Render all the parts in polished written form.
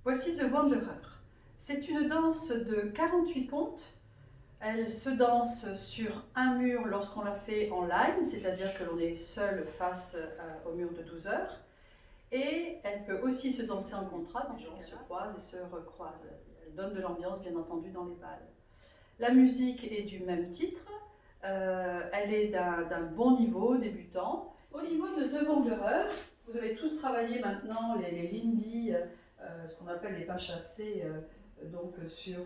Voici The Wanderer. C'est une danse de 48 comptes. Elle se danse sur un mur lorsqu'on la fait en line, c'est-à-dire que l'on est seul face au mur de 12 heures. Et elle peut aussi se danser en contrat, donc les gens se croisent et se recroisent. Elle donne de l'ambiance, bien entendu, dans les balles. La musique est du même titre. Elle est d'un bon niveau, débutant. Au niveau de The Wanderer, vous avez tous travaillé maintenant les Lindy, ce qu'on appelle les pas chassés, donc sur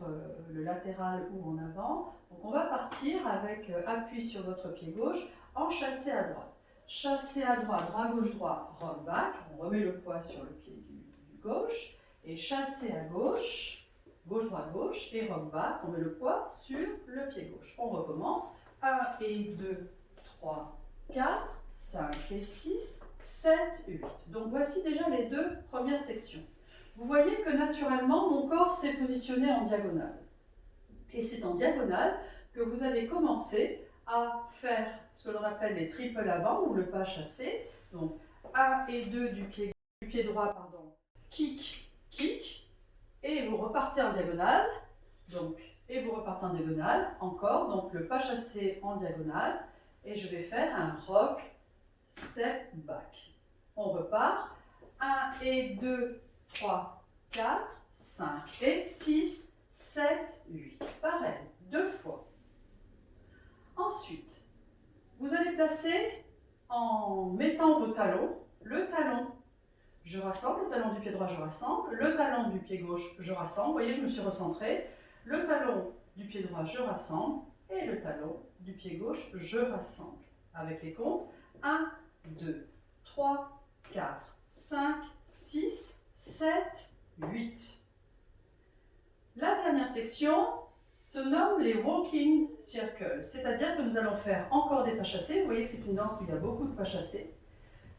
le latéral ou en avant. Donc on va partir avec appui sur votre pied gauche en chassé à droite. Chassé à droite, droit, gauche, droit, rock back. On remet le poids sur le pied du gauche. Et chassé à gauche, gauche, droite, gauche. Et rock back, on met le poids sur le pied gauche. On recommence. 1 et 2, 3, 4, 5 et 6, 7, 8. Donc voici déjà les deux premières sections. Vous voyez que naturellement, mon corps s'est positionné en diagonale. Et c'est en diagonale que vous allez commencer à faire ce que l'on appelle les triples avant ou le pas chassé. Donc 1 et 2 du pied droit, pardon, kick, kick, et vous repartez en diagonale. Donc, et vous repartez en diagonale, encore, donc le pas chassé en diagonale, et je vais faire un rock, step, back. On repart, 1 et 2, 3, 4, 5 et 6, 7, 8. Pareil, 2 fois. Ensuite, vous allez placer, en mettant vos talons, le talon, je rassemble, le talon du pied droit, je rassemble, le talon du pied gauche, je rassemble, vous voyez, je me suis recentrée, le talon du pied droit, je rassemble, et le talon du pied gauche, je rassemble. Avec les comptes, 1, 2, 3, 4, 5, 6, 7, 8. La dernière section se nomme les walking circles, c'est-à-dire que nous allons faire encore des pas chassés. Vous voyez que c'est une danse où il y a beaucoup de pas chassés.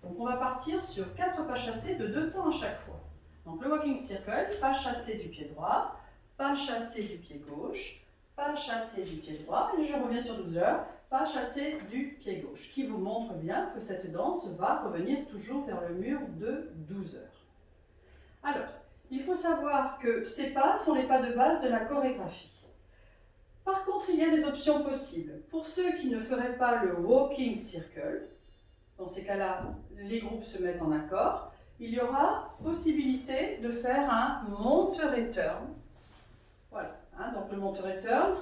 Donc on va partir sur 4 pas chassés de 2 temps à chaque fois. Donc le walking circle, pas chassé du pied droit, pas chassé du pied gauche, pas chassé du pied droit, et je reviens sur 12 heures, pas chassé du pied gauche, qui vous montre bien que cette danse va revenir toujours vers le mur de 12 heures. Alors, il faut savoir que ces pas sont les pas de base de la chorégraphie. Par contre, il y a des options possibles. Pour ceux qui ne feraient pas le walking circle, dans ces cas-là, les groupes se mettent en accord, il y aura possibilité de faire un monte-return. Voilà, hein, donc le monte-return,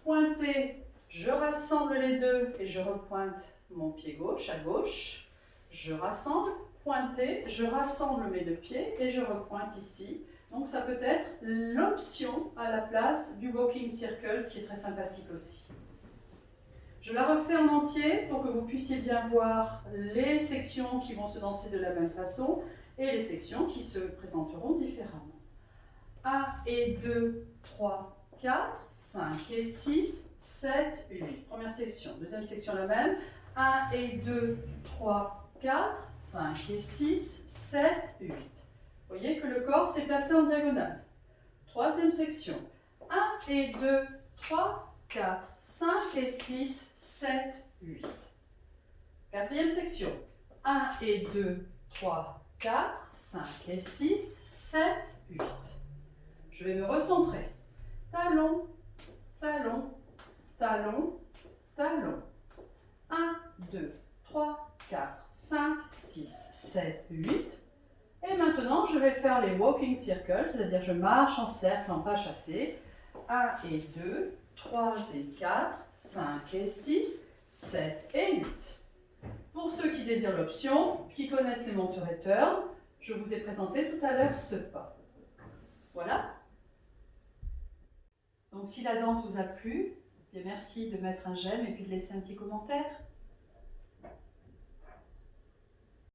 pointé, je rassemble les deux et je repointe mon pied gauche à gauche, je rassemble, pointé, je rassemble mes deux pieds et je repointe ici. Donc ça peut être l'option à la place du walking circle qui est très sympathique aussi. Je la refais en entier pour que vous puissiez bien voir les sections qui vont se danser de la même façon et les sections qui se présenteront différemment. 1 et 2, 3, 4, 5 et 6, 7, 8. Première section. Deuxième section la même. 1 et 2, 3, 4, 5 et 6, 7, 8. Vous voyez que le corps s'est placé en diagonale. Troisième section. 1 et 2, 3, 4, 5 et 6, 7, 8. Quatrième section. 1 et 2, 3, 4, 5 et 6, 7, 8. Je vais me recentrer. Talon, talon, talon, talon. 1, 2, 3, 4, 5, 6, 7, 8. Et maintenant, je vais faire les walking circles, c'est-à-dire je marche en cercle en pas chassé. 1 et 2, 3 et 4, 5 et 6, 7 et 8. Pour ceux qui désirent l'option, qui connaissent les monte-return, je vous ai présenté tout à l'heure ce pas. Voilà. Donc si la danse vous a plu, bien merci de mettre un j'aime et puis de laisser un petit commentaire.